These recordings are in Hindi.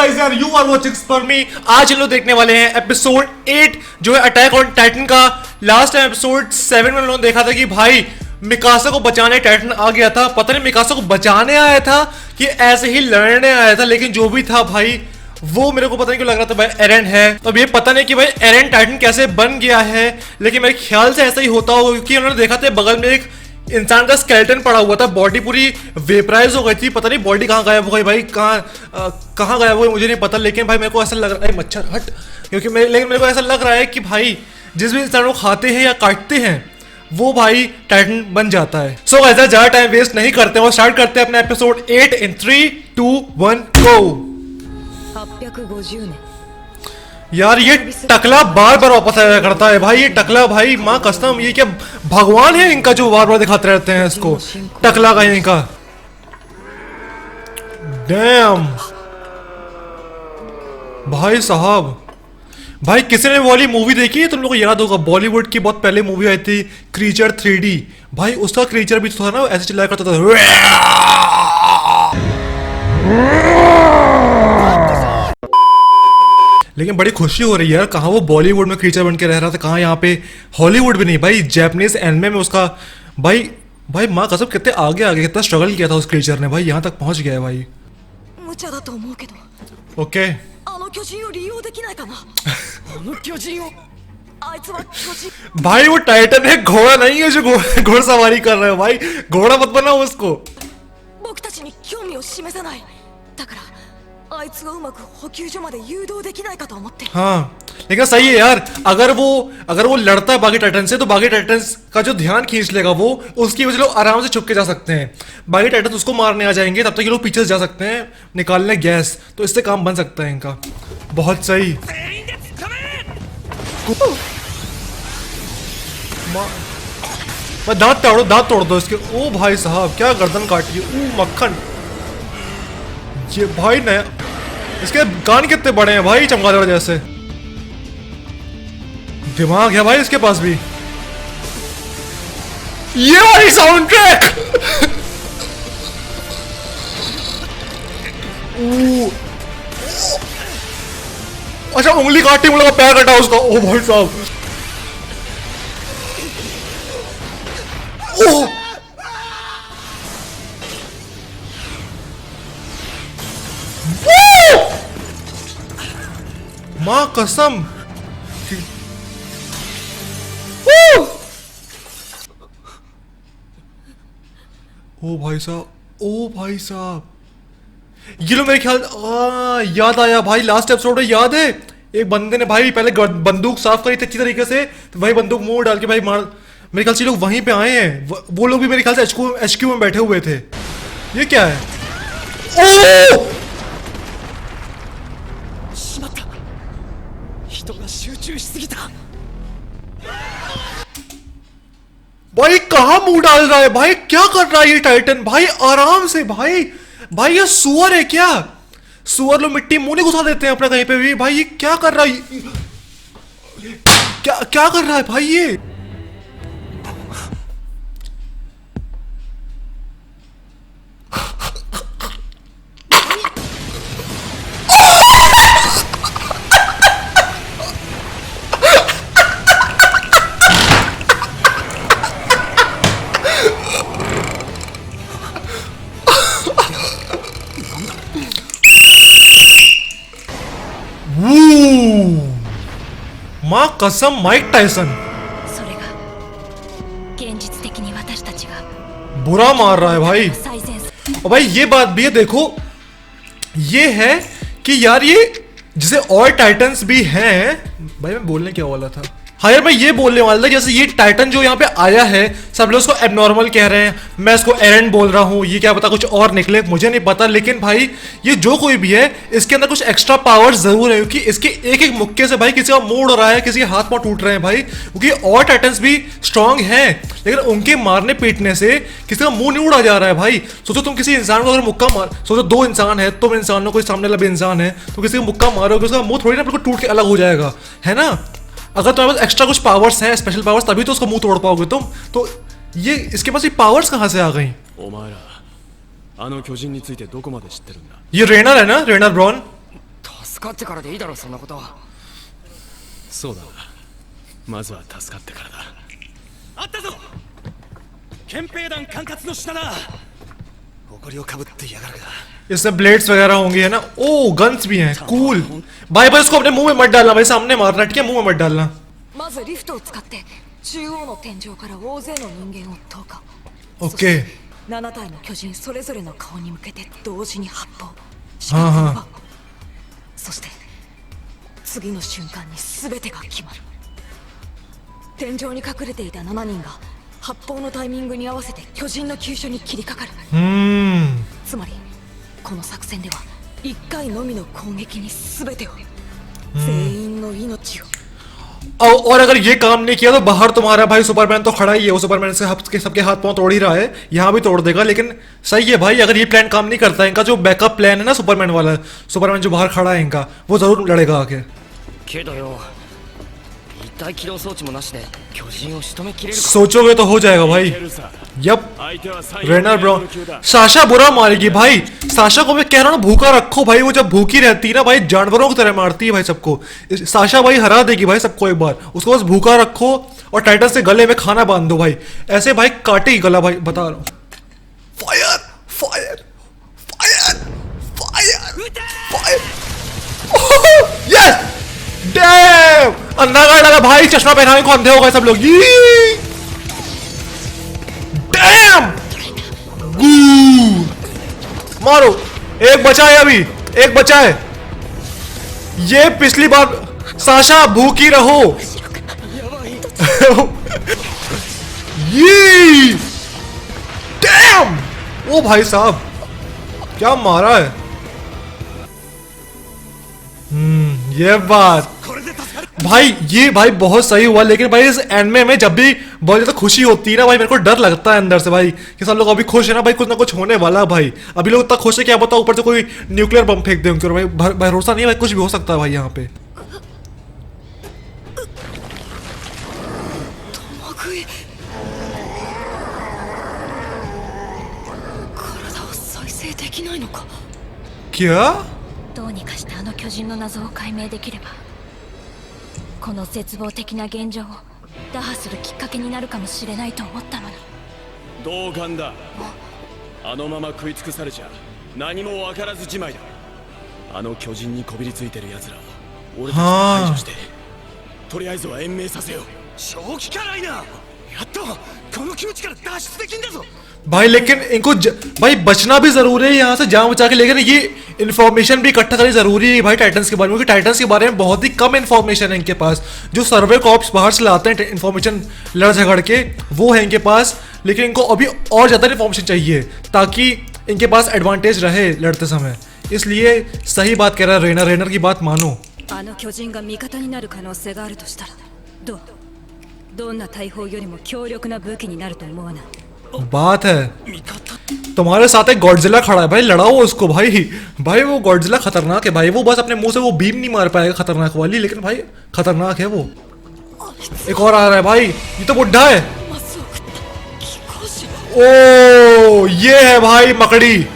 गाइस यार, you are watching for me. आज हम लोग देखने वाले हैं एपिसोड 8 जो है अटैक ऑन टाइटन का। लास्ट टाइम एपिसोड 7 में हम लोगों ने देखा था कि भाई मिकासा को बचाने टाइटन आ गया था। पता नहीं मिकासा को बचाने आया था कि ऐसे ही लड़ने आया था, लेकिन जो भी था भाई वो मेरे को पता नहीं क्यों लग रहा था भाई एरन है। तो अब ये पता नहीं कि भाई एरन टाइटन कैसे बन गया है, लेकिन मेरे ख्याल से ऐसा ही होता होगा क्योंकि उन्होंने देखा था बगल में एक इंसान का स्केलेटन पड़ा हुआ था। बॉडी पूरी वेपराइज हो गई थी, पता नहीं बॉडी कहाँ गायब हो गई भाई, कहाँ गायब हो गई मुझे नहीं पता। लेकिन भाई मेरे को ऐसा लग रहा है, मच्छर हट, क्योंकि लेकिन मेरे को ऐसा लग रहा है कि भाई जिस भी इंसान को खाते हैं या काटते हैं वो भाई टाइटन बन जाता है। सो ऐसा ज्यादा टाइम वेस्ट नहीं करते और स्टार्ट करते हैं अपना एपिसोड 8 इन 3, 2, 1 गो। यार ये टकला बार बार वापस आया करता है भाई, ये टकला भाई माँ कसम, ये क्या भगवान है इनका जो बार बार दिखाते रहते हैं इसको, टकला का इनका। डैम भाई साहब, भाई किसी ने वाली मूवी देखी है? तुम लोग को याद होगा बॉलीवुड की बहुत पहले मूवी आई थी क्रीचर 3D। भाई उसका क्रीचर भी तो था ना, ऐसे चिल्लाया करता था। लेकिन बड़ी खुशी हो रही है यार, कहाँ वो बॉलीवुड में क्रीचर बन के रह रहा था, कहाँ यहाँ पे हॉलीवुड भी नहीं भाई, जापानीज एनिमे में उसका भाई माँ कसम कितने आगे आगे कितना स्ट्रगल किया था उस क्रीचर ने भाई, यहाँ तक पहुँच गया है भाई। ओके भाई वो टाइटन है, घोड़ा नहीं है जो घोड़सवारी कर रहे हो भाई, घोड़ा मत बनाओ उसको। हाँ लेकिन सही है यार, अगर वो लड़ता है बाकी टाइटन से तो बाकी टाइटन्स का जो ध्यान खींच लेगा वो, उसकी वजह लोग आराम से छुप के जा सकते हैं। बाकी टाइटन्स उसको मारने आ जाएंगे, तब तक ये लोग पीछे जा सकते हैं निकालने गैस, तो इससे काम बन सकता है इनका। बहुत सही। दांत तोड़ दो इसके। ओ भाई साहब क्या गर्दन काटी है, मक्खन। ये भाई नया, इसके कान कितने बड़े हैं भाई, चमगादड़ जैसे। दिमाग है भाई इसके पास भी। ये वाली साउंड ट्रैक अच्छा उंगली काटी, मुझे लगा पैर कटा उसका। ओ भाई साहब, ओ माँ कसम। ओ भाई साहब, ओ भाई साहब, ये लो मेरे ख्याल याद आया भाई, लास्ट एपिसोड में याद है एक बंदे ने भाई पहले बंदूक साफ करी थी अच्छी तरीके से, तो भाई बंदूक मुंह डाल के भाई मार। मेरे ख्याल से लोग वहीं पे आए हैं, वो लोग भी मेरे ख्याल से HQ में बैठे हुए थे। ये क्या है? ओ भाई कहाँ मुंह डाल रहा है भाई, क्या कर रहा है ये टाइटन भाई? आराम से भाई, भाई ये सुअर है क्या? सुअर लोग मिट्टी मुंह नहीं घुसा देते हैं अपना कहीं पे भी भाई, ये क्या कर रहा है? क्या कर रहा है भाई ये? माँ कसम माइक टाइसन बुरा मार रहा है भाई। और भाई ये बात भी है, देखो ये है कि यार ये जैसे और टाइटन्स भी हैं भाई, मैं बोलने क्या वाला था, हाँ यार मैं ये बोलने वाला था जैसे ये टाइटन जो यहाँ पे आया है सब लोग उसको एबनॉर्मल कह रहे हैं, मैं इसको एरन बोल रहा हूँ, ये क्या पता कुछ और निकले, मुझे नहीं पता। लेकिन भाई ये जो कोई भी है इसके अंदर कुछ एक्स्ट्रा पावर जरूर है, क्योंकि इसके एक एक मुक्के से भाई किसी का मुंह उड़ रहा है, किसी के हाथ पांव टूट रहे हैं भाई, क्योंकि और टाइटन्स भी स्ट्रांग हैं लेकिन उनके मारने पीटने से किसी का मुंह नहीं उड़ा जा रहा है भाई। सोचो तुम किसी इंसान को अगर मुक्का मार, सोचो दो इंसान है, तुम इंसान हो, कोई सामने वाला भी इंसान है, तो किसी का मुक्का मारोगे उसका मुंह थोड़ी ना बिल्कुल टूट के अलग हो जाएगा, है ना? अगर तुम्हारे पास एक्स्ट्रा कुछ पावर्स हैं, स्पेशल पावर्स, तभी तो उसका मुंह तोड़ पाओगे तुम। तो ये इसके पास ये पावर्स कहाँ से आ गई? ये रेनर है ना, रेनर ब्रॉन। 助かってからでいいだろう、そんなことは。そうだな、まずは助かってからだ。あったぞ、憲兵団管轄の品だ。誇りをかぶってやがるが इसमें ब्लेड्स वगैरह होंगे है ना। ओ गन्स भी हैं, कूल। भाई भाई उसको अपने मुंह में मत डालना भाई, सामने मारना, ठीक है, मुंह में मत डालना। まずリフトを使って中央の天井から大勢の人間を投下。 ओके 7体の巨人それぞれの顔に向けて同時に発砲。はあそして次の瞬間に全てが決まる。天井に隠れていた7人が発砲のタイミングに合わせて巨人の急所に切りかかる。つまりこの作戦では1回のみの攻撃に全てを、全員の命を。और अगर ये काम नहीं किया तो बाहर तुम्हारा भाई सुपरमैन तो खड़ा ही है, वो सुपरमैन से सबके हाथ पांव तोड़ ही रहा है, यहाँ भी तोड़ देगा। लेकिन सही है भाई, अगर ये प्लान काम नहीं करता, इनका जो बैकअप प्लान है ना सुपरमैन वाला, सुपरमैन जो बाहर खड़ा है इनका, वो जरूर लड़ेगा आके। けどよ、一体起動装置もなしで巨人を仕留めきれるか。 सोचोगे तो हो जाएगा भाई। यप, 相手は最 रेनर 後 ब्रो の級だ。 साशा बुरा मारेगी भाई। साशा को मैं कह रहा हूँ ना, भूखा रखो भाई, वो जब भूखी रहती है ना भाई, जानवरों की तरह मारती है भाई सबको। साशा भाई हरा देगी भाई सबको एक बार, उसको बस भूखा रखो और टाइटन से गले में खाना बांध दो भाई, ऐसे भाई काटेगी गला भाई, बता रहा हूँ। Fire fire fire fire fire, yes damn, Anna का डाला भाई, चश्मा पहनाने को अंधे हो गए सब लोग। डैम, मारो, एक बचा है अभी, एक बचा है। ये पिछली बार साशा भूखी रहो। ये डैम, ओ भाई साहब क्या मारा है। ये बात भाई, ये भाई बहुत सही हुआ। लेकिन भाई इस एनिमे में जब भी बहुत ज्यादा खुशी होती है ना भाई, मेरे को डर लगता है अंदर से भाई कि सब लोग अभी खुश है ना भाई, कुछ ना कुछ होने वाला है भाई। अभी लोग इतना खुश है, क्या पता ऊपर से कोई न्यूक्लियर बम फेंक दे उनके ऊपर भाई, भरोसा नहीं है भाई, कुछ भी हो सकता है भाई यहाँ पे। 体を再生できないのか。 क्या どうにかしてあの巨人の謎を解明できれば、この絶望的な現状を打破するきっかけになるかもしれないと思ったのに。同感だ。あのまま食い尽くされちゃ何も分からずじまいだ。あの巨人にこびりついてる奴らを俺たちが排除して、とりあえずは延命させよう。正気かないな。やっとこの窮地から脱出できんだぞ。 भाई लेकिन इनको भाई बचना भी जरूरी है यहाँ से, जान बचा के। लेकिन ये इन्फॉर्मेशन भी इकट्ठा करनी जरूरी है भाई टाइटन्स के बारे में, क्योंकि टाइटन्स के बारे में बहुत ही कम इन्फॉर्मेशन है इनके पास। जो सर्वे कॉप्स बाहर से लाते हैं इन्फॉर्मेशन लड़ झगड़ के, वो है इनके पास। लेकिन इनको अभी और ज़्यादा इन्फॉर्मेशन चाहिए ताकि इनके पास एडवांटेज रहे लड़ते समय। इसलिए सही बात कह रहा है रेनर, रेनर की बात मानो। あの巨人が味方になる可能性があるとしたら、どんな大砲よりも強力な武器になると思わない。 बात है, तुम्हारे साथ एक गॉडजिला खड़ा है भाई, लड़ाओ उसको भाई। भाई वो गॉडजिला खतरनाक है भाई, वो बस अपने मुंह से वो बीम नहीं मार पाएगा खतरनाक वाली, लेकिन भाई खतरनाक है वो। एक और आ रहा है भाई, ये तो बुढ़ा है। ओ ये है भाई मकड़ी,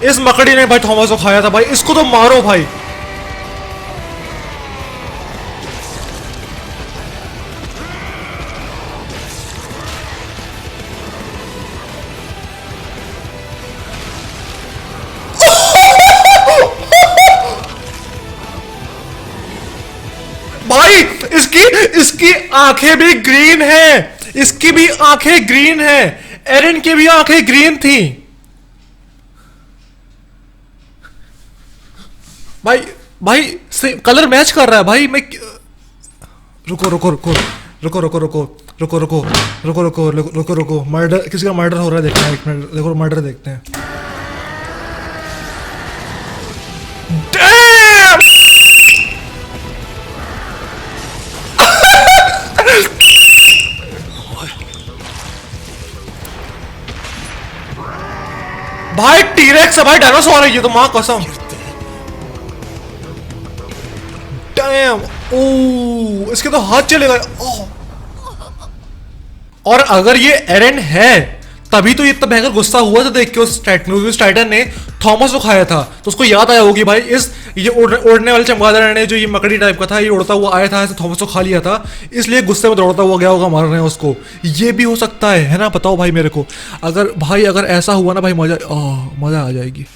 इस मकड़ी ने भाई थॉमस को खाया था भाई, इसको तो मारो भाई। भाई इसकी इसकी आंखें भी ग्रीन है, इसकी भी आंखें ग्रीन है, एरन की भी आंखें ग्रीन थी भाई। भाई से कलर मैच कर रहा है भाई। मैं रुको रुको रुको रुको रुको रुको रुको रुको रुको रुको रुको रुको, मर्डर, किसी का मर्डर हो रहा है, देखते हैं एक मिनट, देखो मर्डर देखते हैं। भाई टीरेक्स है भाई, डायनासोर है ये तो, मां कसम। डैम, ओ इसके तो हाथ चले गए। और अगर ये एरन है तभी तो ये इतना भयंकर गुस्सा हुआ था देख के उस टाइटन ने थॉमस को खाया था, तो उसको याद आया होगी भाई इस ये उड़ने वाले चमगादड़ ने जो ये मकड़ी टाइप का था, ये उड़ता हुआ आया था, ऐसे थॉमस को खा लिया था, इसलिए गुस्से में दौड़ता हुआ गया होगा मारने उसको। ये भी हो सकता है ना? बताओ भाई मेरे को, अगर ऐसा हुआ ना भाई, मजा आ जाएगी।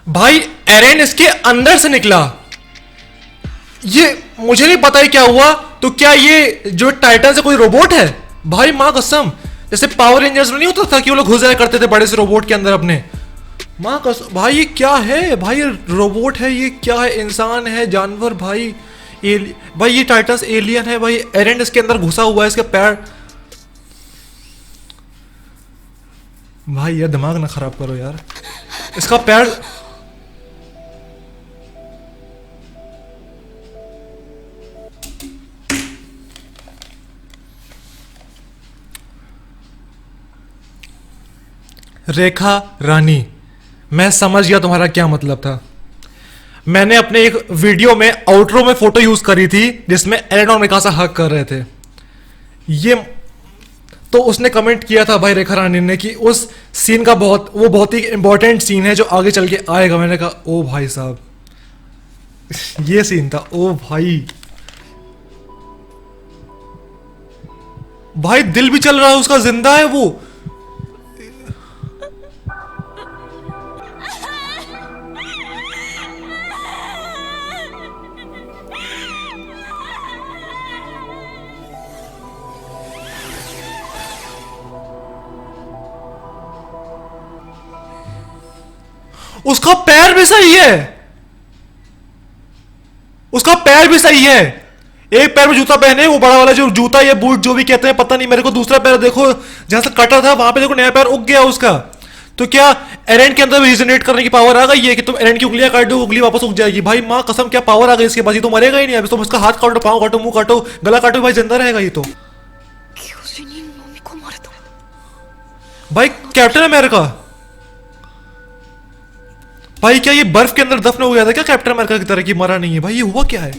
भाई एरेन इसके अंदर से निकला, ये मुझे नहीं पता है क्या हुआ। तो क्या ये जो टाइटन से कोई रोबोट है? भाई माँ कसम, जैसे पावर रेंजर्स में नहीं होता था कि वो लोग घुस जाया करते थे बड़े से रोबोट के अंदर अपने। माँ कसम भाई ये क्या है? भाई रोबोट है, ये क्या है? इंसान है, जानवर? भाई भाई ये टाइटस एलियन है भाई। एरेन इसके अंदर घुसा हुआ है, इसके पैर। भाई यार दिमाग ना खराब करो यार, इसका पैर। रेखा रानी, मैं समझ गया तुम्हारा क्या मतलब था। मैंने अपने एक वीडियो में आउटरो में फोटो यूज करी थी जिसमें एरेन और मिकासा हक कर रहे थे। ये तो उसने कमेंट किया था भाई रेखा रानी ने कि उस सीन का बहुत ही इंपॉर्टेंट सीन है जो आगे चल के आएगा। मैंने कहा ओ भाई साहब ये सीन था। ओ भाई दिल भी चल रहा है उसका, जिंदा है वो। उसका पैर भी सही है, उसका पैर भी सही है। एक पैर में जूता पहने, वो बड़ा वाला जो जूता या बूट जो भी कहते हैं पता नहीं मेरे को। दूसरा पैर देखो जहां से कटा था वहां पे देखो नया पैर उग गया उसका। तो क्या एरेन के अंदर रीजनरेट करने की पावर आ गई है कि तुम एरेन की उंगलियां काट दो, उंगली वापस उग जाएगी? भाई माँ कसम क्या पावर आ गई इसके पास। ये तो मरेगा ही नहीं। अभी तुम उसका हाथ काटो, पाँव काटो, मुंह काटो, गला काटो, भाई जिंदा रहेगा ये तो। भाई कैप्टन अमेरिका, भाई क्या ये बर्फ के अंदर दफन हो गया था क्या कैप्टन अमेरिका की तरह की? मरा नहीं है भाई, ये हुआ क्या है?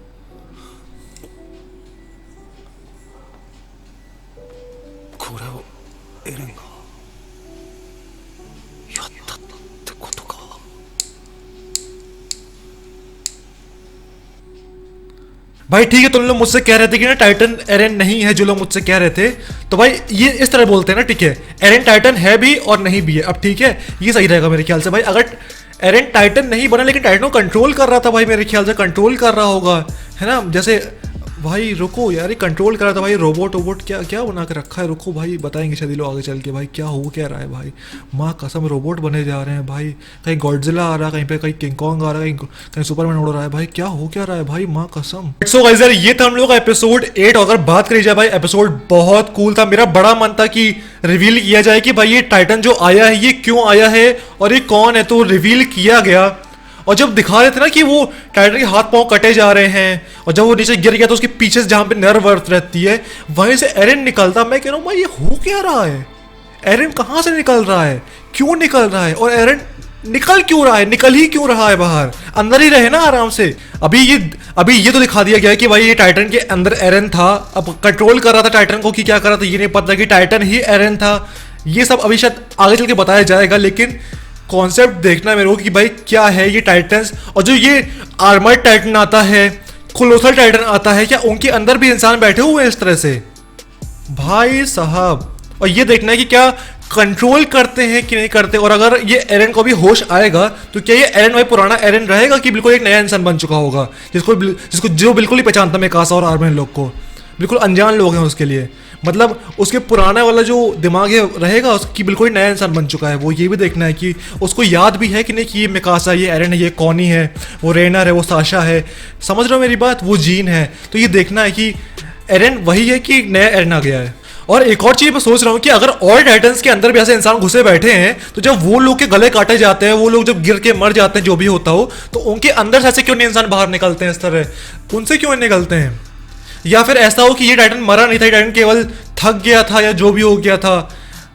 भाई ठीक है, तुम लोग मुझसे कह रहे थे कि ना टाइटन एरेन नहीं है, जो लोग मुझसे कह रहे थे, तो भाई ये इस तरह बोलते हैं ना, ठीक है? एरेन टाइटन है भी और नहीं भी है। अब ठीक है, ये सही रहेगा मेरे ख्याल से। भाई अगर एरेन टाइटन नहीं बना लेकिन टाइटन को कंट्रोल कर रहा था, भाई मेरे ख्याल से कंट्रोल कर रहा होगा, है ना? जैसे भाई रुको यार, ये कंट्रोल कर रहा था भाई। रोबोट क्या क्या बना के रखा है? रुको भाई बताएंगे शायद लोग आगे चल के। भाई क्या हो क्या रहा है भाई? माँ कसम रोबोट बने जा रहे हैं भाई। कहीं गॉडजिला आ रहा है, कहीं पे कहीं किंग कॉन्ग आ रहा है, कहीं सुपरमैन उड़ रहा है। भाई क्या हो क्या रहा है भाई? माँ कसम। सो गाइस यार ये था हम लोग का एपिसोड 8। अगर बात करी जाए भाई, एपिसोड बहुत कूल था। मेरा बड़ा मन था कि रिवील किया जाए कि भाई ये टाइटन जो आया है ये क्यों आया है और ये कौन है, तो रिवील किया गया। और जब दिखा रहे थे ना कि वो टाइटन के हाथ पांव कटे जा रहे हैं और जब वो नीचे गिर गया तो उसके पीछे से जहां पे नर्व वर्थ रहती है वहीं से एरेन निकलता। मैं कह रहा हूं भाई ये हो क्या रहा है? एरेन कहां से निकल रहा है, क्यों निकल रहा है? और एरेन निकल क्यों रहा है, निकल ही क्यों रहा है बाहर? अंदर ही रहे ना आराम से। अभी ये तो दिखा दिया गया है कि भाई ये टाइटन के अंदर एरेन था, अब कंट्रोल कर रहा था टाइटन को कि क्या कर रहा था ये नहीं पता, कि टाइटन ही एरेन था। ये सब अभी शायद आगे चल के बताया जाएगा, लेकिन कॉन्सेप्ट देखना है मेरे को कि भाई क्या है ये टाइटन्स। और जो ये आर्मर्ड टाइटन आता है, कोलोसल टाइटन आता है, क्या उनके अंदर भी इंसान बैठे हुए हैं इस तरह से? भाई साहब, और ये देखना है कि क्या कंट्रोल करते हैं कि नहीं करते। और अगर ये एरेन को भी होश आएगा तो क्या ये एरेन भाई पुराना एरेन रहेगा कि बिल्कुल एक नया इंसान बन चुका होगा, जिसको जो बिल्कुल ही पहचानता मिकासा और आर्मन लोग को, बिल्कुल अनजान लोग हैं उसके लिए। मतलब उसके पुराना वाला जो दिमाग है रहेगा, उसकी बिल्कुल ही नया इंसान बन चुका है वो। ये भी देखना है कि उसको याद भी है कि नहीं कि ये मिकासा, ये एरेन है, ये कॉनी है, वो रेनर है, वो साशा है। समझ रहे हो मेरी बात? वो जीन है। तो ये देखना है कि एरेन वही है कि नया एरेन आ गया है। और एक और चीज मैं सोच रहा हूँ कि अगर और टाइटन्स के अंदर भी ऐसे इंसान घुसे बैठे हैं तो जब वो लोग के गले काटे जाते हैं, वो लोग जब गिर के मर जाते हैं, जो भी होता हो, तो उनके अंदर से ऐसे क्यों नहीं इंसान बाहर निकलते हैं इस तरह, उनसे क्यों नहीं निकलते हैं? या फिर ऐसा हो कि ये टाइटन मरा नहीं था, ये टाइटन केवल थक गया था या जो भी हो गया था,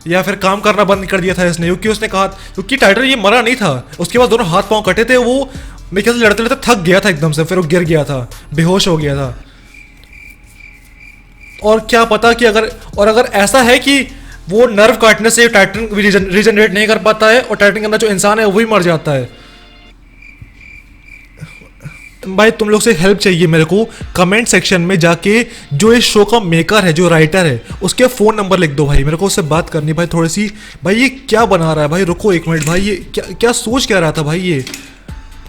या फिर काम करना बंद कर दिया था इसने, क्योंकि उसने कहा, क्योंकि टाइटन ये मरा नहीं था, उसके बाद दोनों हाथ पांव कटे थे, वो मेरे ख्याल से लड़ते लड़ते थक गया था एकदम से, फिर वो गिर गया था, बेहोश हो गया था। और क्या पता कि अगर ऐसा है कि वो नर्व काटने से टाइटन रीजनरेट नहीं कर पाता है और टाइटन के अंदर जो इंसान है वो भी मर जाता है। भाई तुम लोग से हेल्प चाहिए मेरे को, कमेंट सेक्शन में जाके जो इस शो का मेकर है, जो राइटर है, उसके फ़ोन नंबर लिख दो भाई, मेरे को उससे बात करनी भाई थोड़ी सी। भाई ये क्या बना रहा है भाई, रुको एक मिनट भाई, ये क्या सोच क्या रहा था भाई ये?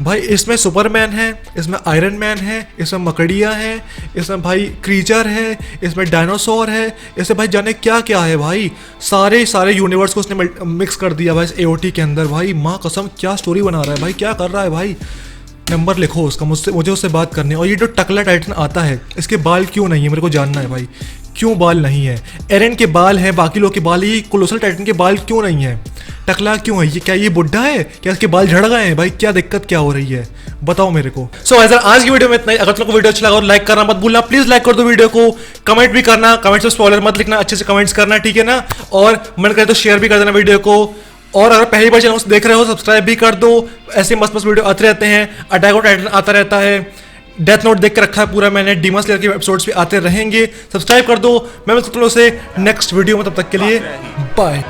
भाई इसमें सुपरमैन है, इसमें आयरन मैन है, इसमें मकड़ियाँ हैं, इसमें भाई क्रीचर है, इसमें डायनासोर है, इसमें भाई जाने क्या क्या है भाई, सारे यूनिवर्स को उसने मिक्स कर दिया भाई इस AOT के अंदर। भाई माँ कसम क्या स्टोरी बना रहा है भाई, क्या कर रहा है भाई? नंबर लिखो उसका, मुझे उससे बात करनी है। और ये जो टकला टाइटन आता है, इसके बाल क्यों नहीं है, मेरे को जानना है भाई, क्यों बाल नहीं है? एरन के बाल हैं, बाकी लोग के बाल, ये कोलोसल टाइटन के बाल क्यों नहीं है? टकला क्यों है ये? क्या ये बुढ़ा है? क्या इसके बाल झड़ गए हैं भाई? क्या दिक्कत क्या हो रही है, बताओ मेरे को। सो ऐसा आज की वीडियो में इतना ही। अगर तुमको वीडियो अच्छा लगा और लाइक करना मत भूलना, प्लीज लाइक कर दो वीडियो को, कमेंट भी करना, कमेंट्स में स्पॉइलर मत लिखना, अच्छे से कमेंट्स करना, ठीक है ना? और मन करे तो शेयर भी कर देना वीडियो को, और अगर पहली बार चैनल देख रहे हो सब्सक्राइब भी कर दो, ऐसे मस्त मस्त वीडियो आते रहते हैं, अटैक ऑन टाइटन आता रहता है, डेथ नोट देख के रखा है पूरा मैंने, डीमन स्लेयर के एपिसोड्स भी आते रहेंगे, सब्सक्राइब कर दो। मैं मिलता हूं तुम लोगों से नेक्स्ट वीडियो में, तब तक के लिए बाय।